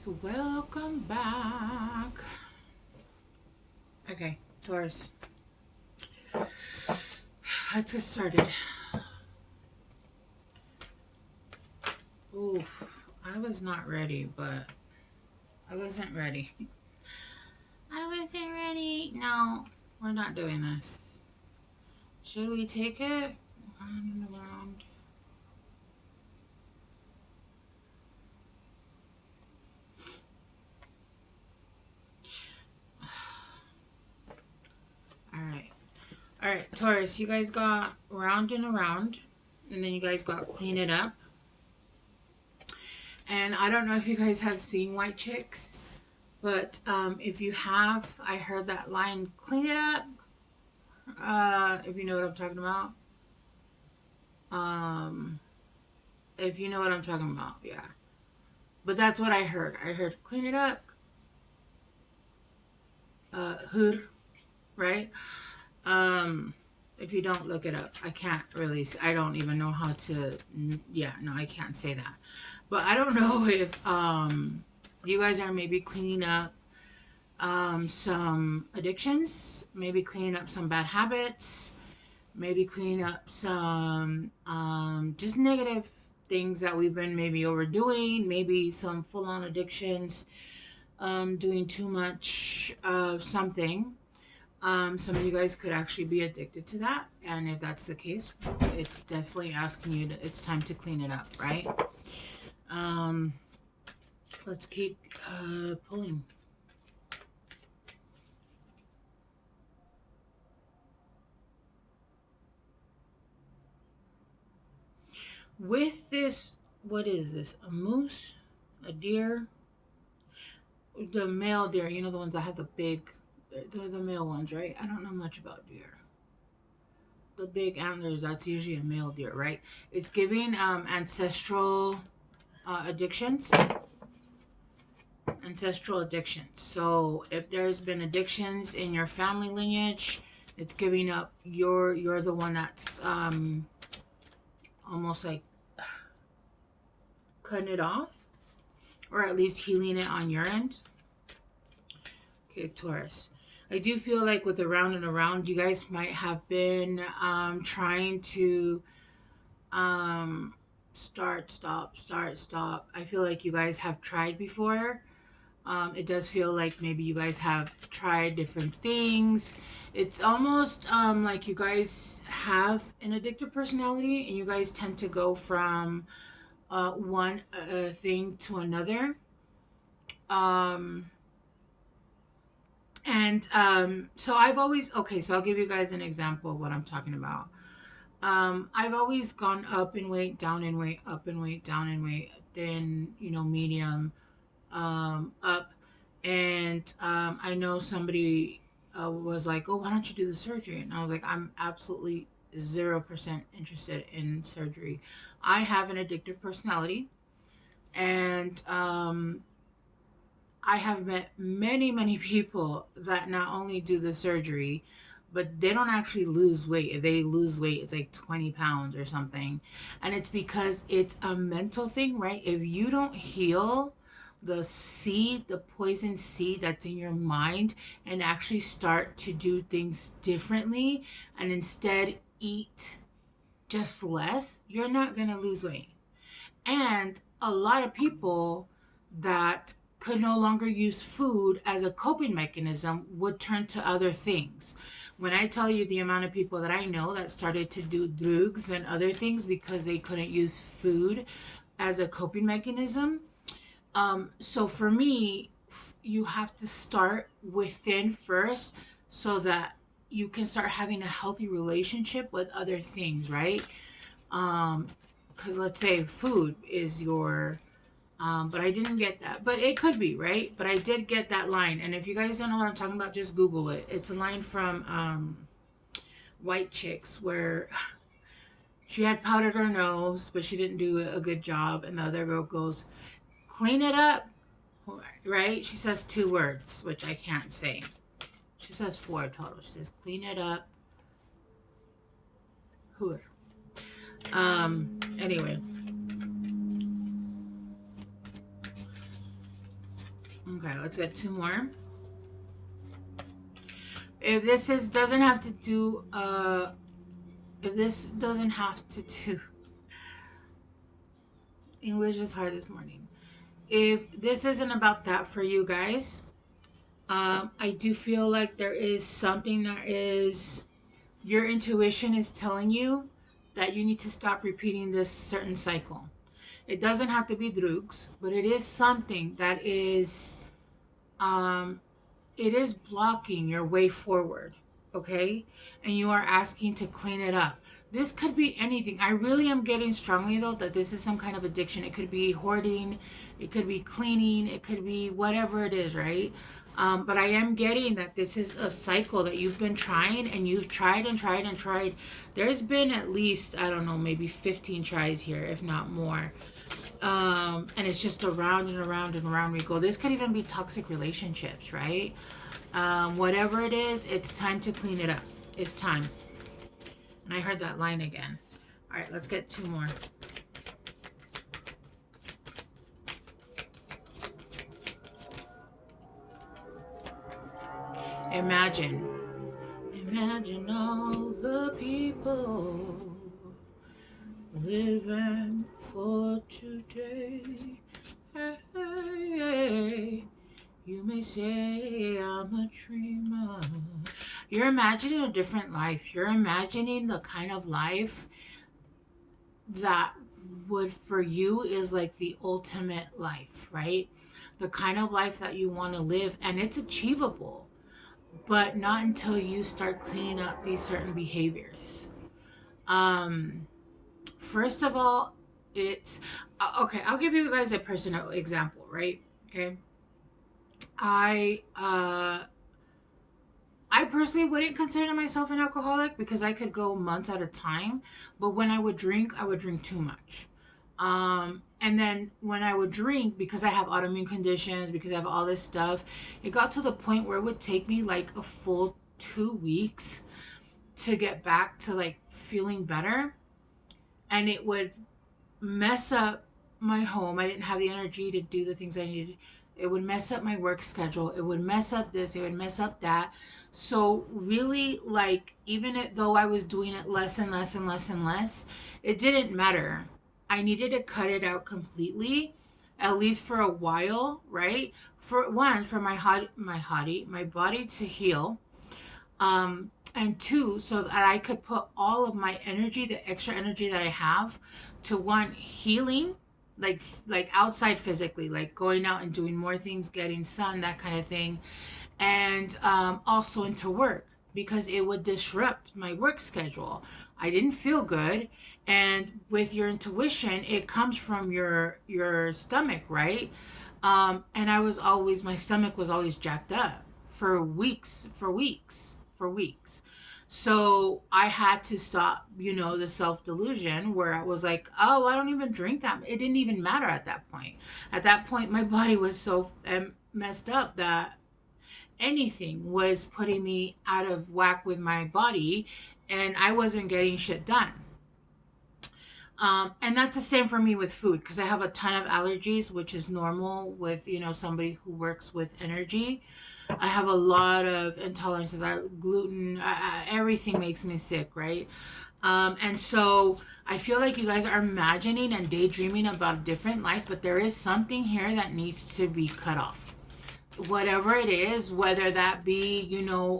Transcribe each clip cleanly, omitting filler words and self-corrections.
welcome back. Okay, Taurus, let's get started. Ooh, I was not ready, but I wasn't ready. I wasn't ready. No, we're not doing this. Should we take it? Round and around. Alright, Taurus, you guys got round and around, and then you guys got clean it up. And I don't know if you guys have seen White Chicks, but if you have, I heard that line, clean it up, if you know what I'm talking about. If you know what I'm talking about, yeah. But that's what I heard. I heard clean it up, hur, right? If you don't look it up, I can't really, I don't even know how to, yeah, no, I can't say that. But I don't know if you guys are maybe cleaning up some addictions, maybe cleaning up some bad habits, maybe cleaning up some just negative things that we've been maybe overdoing, maybe some full-on addictions, doing too much of something. Some of you guys could actually be addicted to that, and if that's the case, it's definitely asking you to, it's time to clean it up, right? Let's keep pulling. With this, what is this? A moose? A deer? The male deer, you know, the ones that have the big, they're the male ones, right? I don't know much about deer. The big antlers, that's usually a male deer, right? It's giving ancestral addictions. Ancestral addictions. So if there's been addictions in your family lineage, it's giving up, you're the one that's almost like cutting it off, or at least healing it on your end. Okay, Taurus. I do feel like with around and around, you guys might have been trying to start, stop, start, stop. I feel like you guys have tried before. It does feel like maybe you guys have tried different things. It's almost like you guys have an addictive personality, and you guys tend to go from one thing to another. So I've always, okay, so I'll give you guys an example of what I'm talking about. I've always gone up in weight, down in weight, up in weight, down in weight, then, you know, medium, up. And I know somebody was like, oh, why don't you do the surgery? And I was like, I'm absolutely 0% interested in surgery. I have an addictive personality, and I have met many, many people that not only do the surgery, but they don't actually lose weight. If they lose weight, it's like 20 pounds or something. And it's because it's a mental thing, right? If you don't heal the seed, the poison seed that's in your mind, and actually start to do things differently, and instead eat just less, you're not going to lose weight. And a lot of people that could no longer use food as a coping mechanism would turn to other things. When I tell you the amount of people that I know that started to do drugs and other things because they couldn't use food as a coping mechanism. So for me, you have to start within first so that you can start having a healthy relationship with other things, right? Because let's say food is your but I didn't get that, but it could be, right? But I did get that line, and if you guys don't know what I'm talking about, just Google it. It's a line from White Chicks where she had powdered her nose, but she didn't do a good job, and the other girl goes, clean it up, right? She says 2 words, which I can't say. She says 4 total. She says clean it up, hooer. Anyway. Okay, let's get two more. If this is doesn't have to do if this doesn't have to do English is hard this morning. If this isn't about that for you guys, I do feel like there is something that is your intuition is telling you that you need to stop repeating this certain cycle. It doesn't have to be drugs, but it is something that is um, it is blocking your way forward, okay? And you are asking to clean it up. This could be anything. I really am getting strongly though that this is some kind of addiction. It could be hoarding, it could be cleaning, it could be whatever it is, right? But I am getting that this is a cycle that you've been trying, and you've tried and tried and tried. There's been at least, I don't know, maybe 15 tries here, if not more. And it's just around and around and around we go. This could even be toxic relationships, right? Whatever it is, it's time to clean it up. It's time. And I heard that line again. All right, let's get two more. Imagine. Imagine all the people living for today. Hey, hey, hey. You may say I'm a dreamer. You're imagining a different life. You're imagining the kind of life that would for you is like the ultimate life, right? The kind of life that you want to live, and it's achievable, but not until you start cleaning up these certain behaviors. Um, First of all, it's okay. I'll give you guys a personal example, right? Okay, I uh, I personally wouldn't consider myself an alcoholic because I could go months at a time. But when I would drink too much. And then when I would drink, because I have autoimmune conditions, because I have all this stuff, it got to the point where it would take me like a full 2 weeks to get back to like feeling better. And it would mess up my home. I didn't have the energy to do the things I needed. It would mess up my work schedule. It would mess up this. It would mess up that. So really, like, though I was doing it less and less and less and less, it didn't matter. I needed to cut it out completely, at least for a while, right? For one, for my body to heal, and two, so that I could put all of my energy, the extra energy that I have, to one, healing, like outside physically, like going out and doing more things, getting sun, that kind of thing, and also into work, because it would disrupt my work schedule. I didn't feel good, and with your intuition, it comes from your stomach, right? And my stomach was always jacked up for weeks, for weeks. So I had to stop, the self delusion where I was like, oh, I don't even drink that. It didn't even matter at that point. At that point, my body was so messed up that anything was putting me out of whack with my body, and I wasn't getting shit done. And that's the same for me with food, because I have a ton of allergies, which is normal with somebody who works with energy. I have a lot of intolerances. Gluten, everything makes me sick, right? And so I feel like you guys are imagining and daydreaming about a different life, but there is something here that needs to be cut off. Whatever it is, whether that be,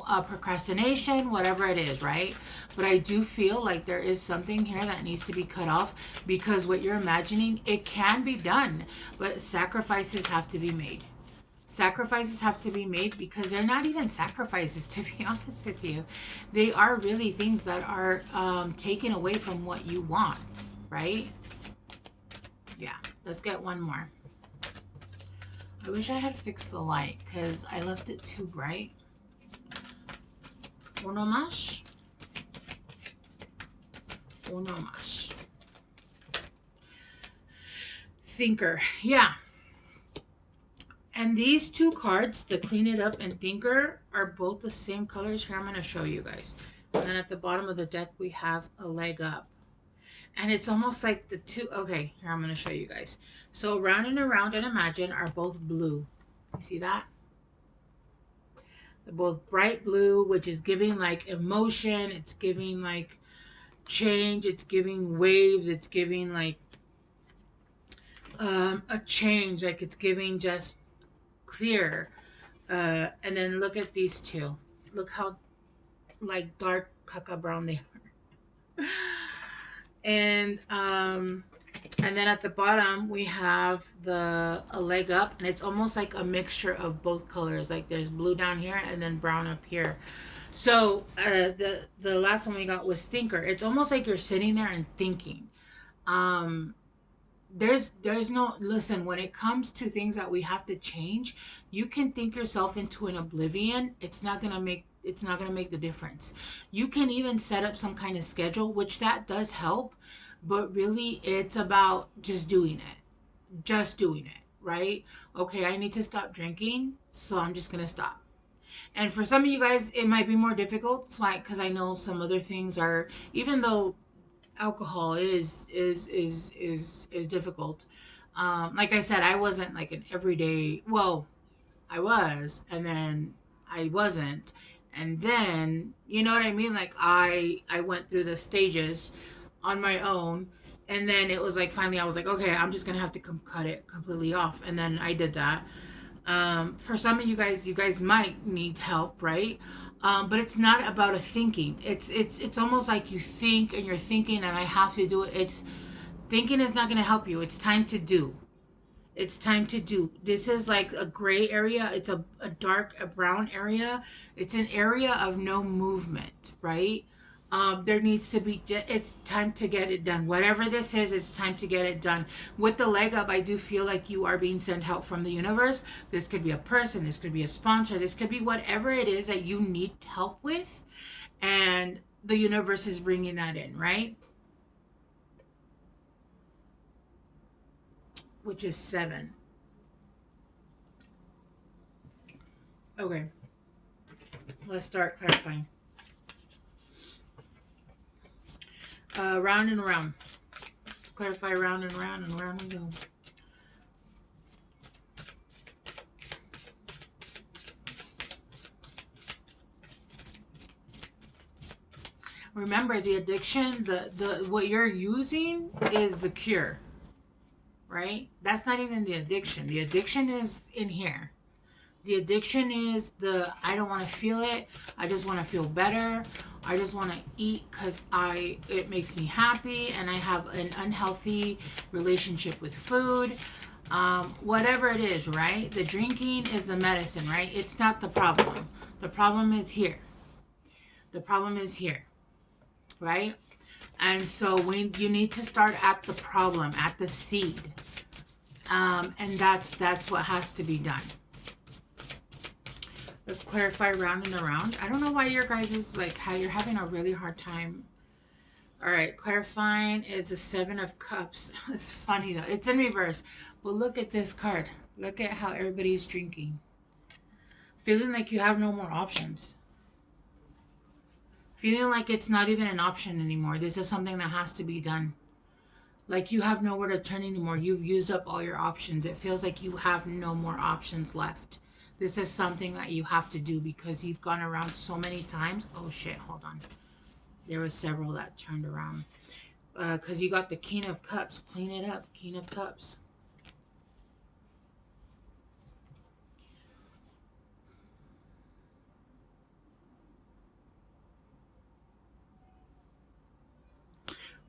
a procrastination, whatever it is, right? But I do feel like there is something here that needs to be cut off, because what you're imagining, it can be done, but sacrifices have to be made. Sacrifices have to be made, because they're not even sacrifices, to be honest with you. They are really things that are taken away from what you want, right? Yeah, let's get one more. I wish I had fixed the light because I left it too bright. Uno más. Uno más. Thinker. Yeah. And these two cards, the Clean It Up and Thinker, are both the same colors. Here, I'm going to show you guys. And then at the bottom of the deck, we have a leg up. And it's almost like the two. Okay, here, I'm going to show you guys. So Round and Around and Imagine are both blue. See that? They're both bright blue, which is giving like emotion. It's giving like change. It's giving waves. It's giving like a change. Like it's giving just clear. And then look at these two. Look how like dark caca brown they are. And then at the bottom we have a leg up, and it's almost like a mixture of both colors. Like there's blue down here and then brown up here. So the last one we got was thinker. It's almost like you're sitting there and thinking. Um, there's no, listen, when it comes to things that we have to change, you can think yourself into an oblivion. It's not gonna make the difference. You can even set up some kind of schedule, which that does help, but really it's about just doing it, right? Okay, I need to stop drinking, so I'm just gonna stop. And for some of you guys it might be more difficult, so because I know some other things are, even though alcohol is difficult. Like I said, I wasn't like an everyday. Well, I was, and then I wasn't, and then you know what I mean. Like I went through the stages on my own, and then it was like finally I was like, okay, I'm just gonna have to cut it completely off, and then I did that. For some of you guys might need help, right? But it's not about a thinking. It's almost like you think and you're thinking, and I have to do it. It's thinking is not going to help you. It's time to do. It's time to do. This is like a gray area. It's a dark, a brown area. It's an area of no movement, right? There needs to be, it's time to get it done. Whatever this is, it's time to get it done. With the leg up, I do feel like you are being sent help from the universe. This could be a person, this could be a sponsor, this could be whatever it is that you need help with. And the universe is bringing that in, right? Which is 7. Okay, let's start clarifying. Round and round. Clarify round and round and round we go. Remember, the addiction, the what you're using is the cure, right? That's not even the addiction. The addiction is in here. The addiction is I don't want to feel it. I just want to feel better. I just want to eat because it makes me happy, and I have an unhealthy relationship with food. Whatever it is, right? The drinking is the medicine, right? It's not the problem. The problem is here. The problem is here, right? And so you need to start at the problem, at the seed, and that's what has to be done. Let's clarify round and around. I don't know why your guys is like how you're having a really hard time. All right, clarifying is the 7 of Cups. It's funny though. It's in reverse. But look at this card. Look at how everybody's drinking. Feeling like you have no more options. Feeling like it's not even an option anymore. This is something that has to be done. Like you have nowhere to turn anymore. You've used up all your options. It feels like you have no more options left. This is something that you have to do because you've gone around so many times. Oh shit, hold on. There was several that turned around. Because you got the King of Cups. Clean it up. King of Cups.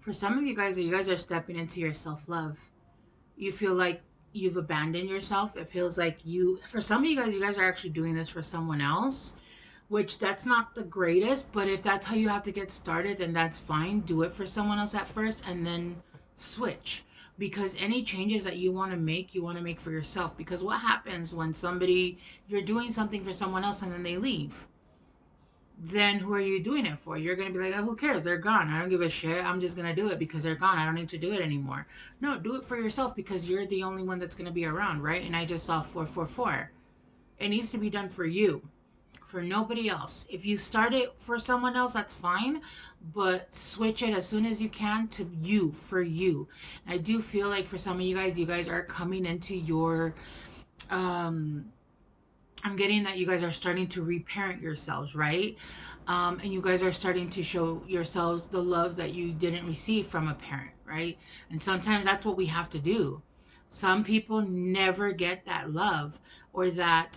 For some of you guys are stepping into your self-love. You feel like you've abandoned yourself. It feels like for some of you guys are actually doing this for someone else, which that's not the greatest, but if that's how you have to get started, then that's fine. Do it for someone else at first and then switch. Because any changes that you want to make for yourself. Because what happens when you're doing something for someone else and then they leave? Then who are you doing it for? You're going to be like, oh, who cares? They're gone. I don't give a shit. I'm just going to do it because they're gone. I don't need to do it anymore. No, do it for yourself because you're the only one that's going to be around, right? And I just saw 444. It needs to be done for you, for nobody else. If you start it for someone else, that's fine, but switch it as soon as you can to you, for you. I do feel like for some of you guys are coming into your I'm getting that you guys are starting to reparent yourselves, right? And you guys are starting to show yourselves the love that you didn't receive from a parent, right? And sometimes that's what we have to do. Some people never get that love, or that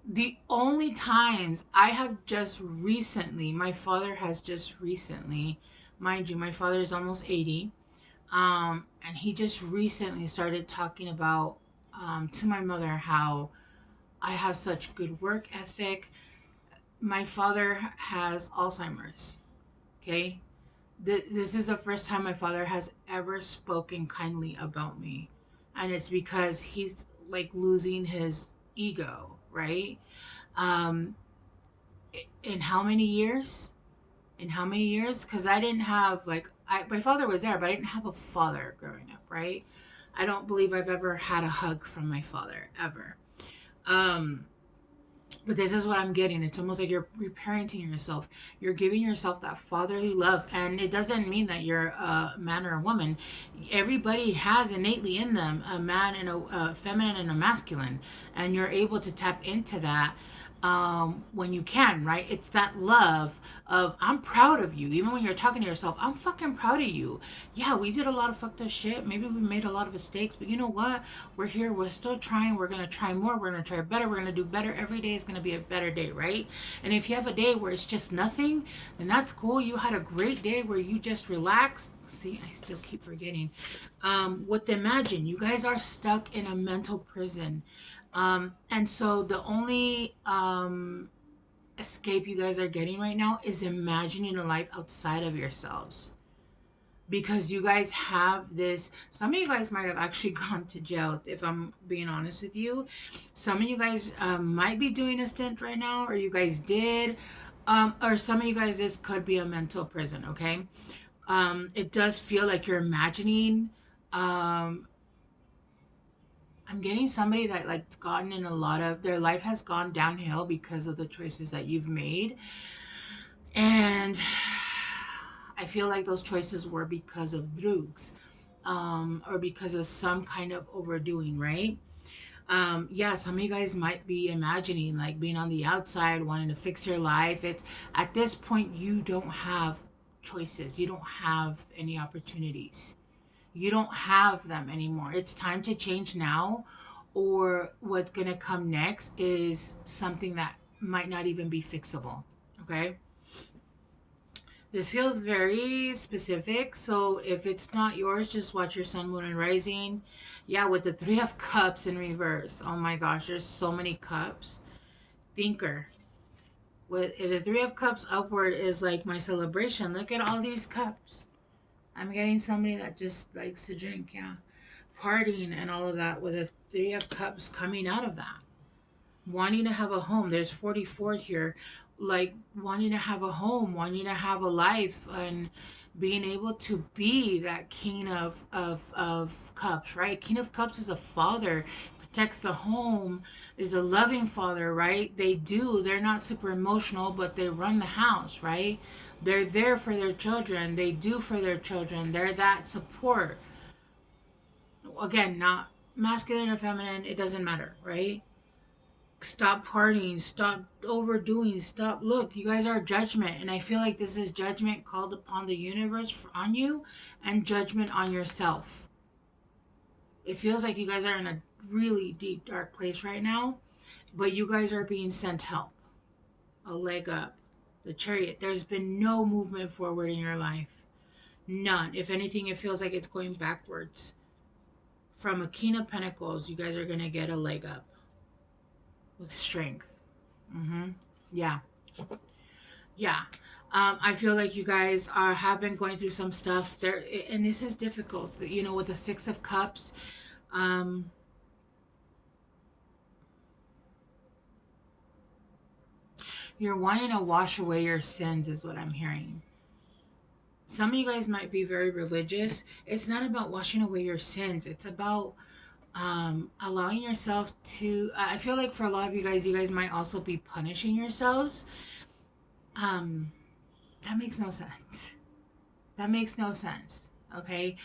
the only times I have just recently, my father has just recently, mind you, my father is almost 80, and he just recently started talking about to my mother how I have such good work ethic. My father has Alzheimer's. Okay, this is the first time my father has ever spoken kindly about me, and it's because he's like losing his ego, right? Um, in how many years? In how many years? Because I didn't have my father was there, but I didn't have a father growing up, right? I don't believe I've ever had a hug from my father ever. Um, But this is what I'm getting. It's almost like you're reparenting yourself. You're giving yourself that fatherly love. And it doesn't mean that you're a man or a woman. Everybody has innately in them a man and a feminine and a masculine. And you're able to tap into that when you can, right? It's that love of, I'm proud of you. Even when you're talking to yourself, I'm fucking proud of you. Yeah, we did a lot of fucked up shit. Maybe we made a lot of mistakes. But you know what? We're here. We're still trying. We're going to try more. We're going to try better. We're going to do better. Every day is going to be a better day, right? And if you have a day where it's just nothing, then that's cool. You had a great day where you just relaxed. See, I still keep forgetting. With Imagine, you guys are stuck in a mental prison. And so the only escape you guys are getting right now is imagining a life outside of yourselves, because you guys have this. Some of you guys might have actually gone to jail, if I'm being honest with you. Some of you guys might be doing a stint right now, or you guys did, or some of you guys, this could be a mental prison. Okay, it does feel like you're imagining. I'm getting somebody that like gotten in a lot of, their life has gone downhill because of the choices that you've made. And I feel like those choices were because of drugs, or because of some kind of overdoing, right? Yeah, some of you guys might be imagining like being on the outside, wanting to fix your life. It's at this point you don't have choices. You don't have any opportunities. You don't have them anymore. It's time to change now, or what's gonna come next is something that might not even be fixable. Okay? This feels very specific, so if it's not yours, just watch your sun, moon, and rising. Yeah, with the Three of Cups in reverse. Oh my gosh, there's so many cups. Thinker. With the Three of Cups upward is like my celebration. Look at all these cups. I'm getting somebody that just likes to drink, yeah. Partying and all of that, with a Three of Cups coming out of that. Wanting to have a home. There's 44 here. Like wanting to have a home, wanting to have a life, and being able to be that King of Cups, right? King of Cups is a father, protects the home, is a loving father, right? They're not super emotional, but they run the house, right? They're there for their children. They do for their children. They're that support. Again, not masculine or feminine, it doesn't matter, right? Stop partying, stop overdoing, stop. Look, you guys are judgment, and I feel like this is judgment called upon the universe on you, and judgment on yourself. It feels like you guys are in a really deep, dark place right now, but you guys are being sent help, a leg up. The Chariot. There's been no movement forward in your life. None. If anything, it feels like it's going backwards. From a King of Pentacles, you guys are going to get a leg up with strength. Yeah. Yeah. I feel like you guys have been going through some stuff there, and this is difficult. You know, with the Six of Cups, you're wanting to wash away your sins, is what I'm hearing. Some of you guys might be very religious. It's not about washing away your sins. It's about allowing yourself to. I feel like for a lot of you guys might also be punishing yourselves. That makes no sense. That makes no sense. Okay.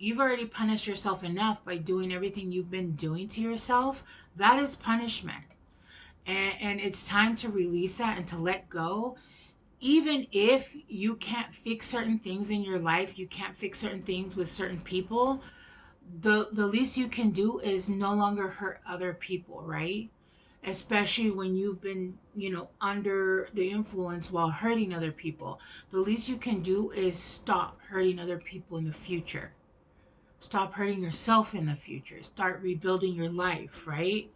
You've already punished yourself enough by doing everything you've been doing to yourself. That is punishment. And it's time to release that and to let go. Even if you can't fix certain things in your life, you can't fix certain things with certain people, the least you can do is no longer hurt other people, right? Especially when you've been, under the influence while hurting other people. The least you can do is stop hurting other people in the future. Stop hurting yourself in the future. Start rebuilding your life, right?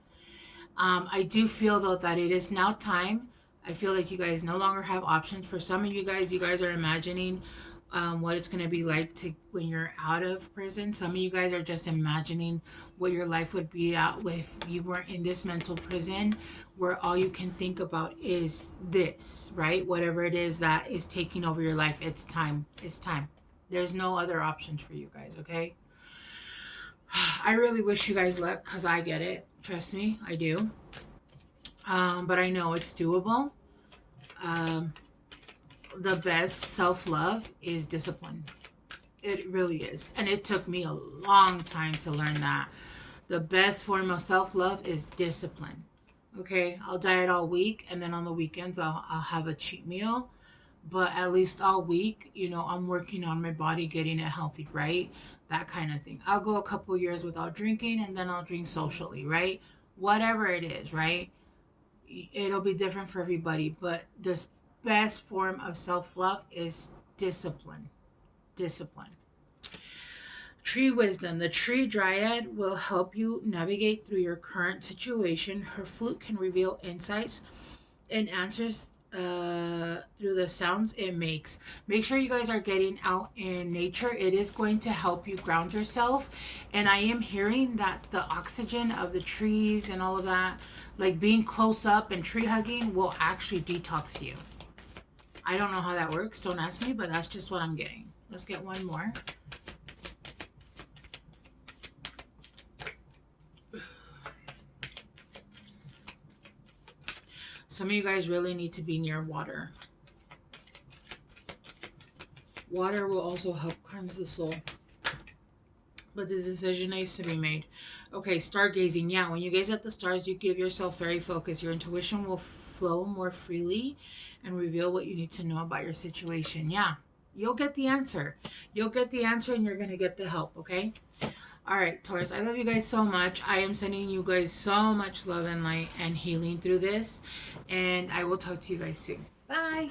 I do feel though that it is now time. I feel like you guys no longer have options. For some of you guys are imagining what it's going to be like to when you're out of prison. Some of you guys are just imagining what your life would be at if you weren't in this mental prison, where all you can think about is this, right? Whatever it is that is taking over your life, it's time. It's time. There's no other options for you guys, okay? I really wish you guys luck because I get it. Trust me, I do. But I know it's doable. Um, the best self-love is discipline. It really is. And it took me a long time to learn that. The best form of self-love is discipline. Okay, I'll diet all week, and then on the weekends I'll have a cheat meal. But at least all week, I'm working on my body, getting it healthy, right? That kind of thing. I'll go a couple years without drinking, and then I'll drink socially, right? Whatever it is, right? It'll be different for everybody, but the best form of self-love is discipline. Discipline. Tree wisdom. The tree dryad will help you navigate through your current situation. Her flute can reveal insights and answers through the sounds it makes. Make sure you guys are getting out in nature. It is going to help you ground yourself. And I am hearing that the oxygen of the trees and all of that, like being close up and tree hugging, will actually detox you. I don't know how that works. Don't ask me, but that's just what I'm getting. Let's get one more. Some of you guys really need to be near water. Water will also help cleanse the soul. But the decision needs to be made. Okay, stargazing. Yeah, when you gaze at the stars, you give yourself very focused. Your intuition will flow more freely and reveal what you need to know about your situation. Yeah, you'll get the answer. You'll get the answer and you're going to get the help, okay? All right, Taurus, I love you guys so much. I am sending you guys so much love and light and healing through this. And I will talk to you guys soon. Bye.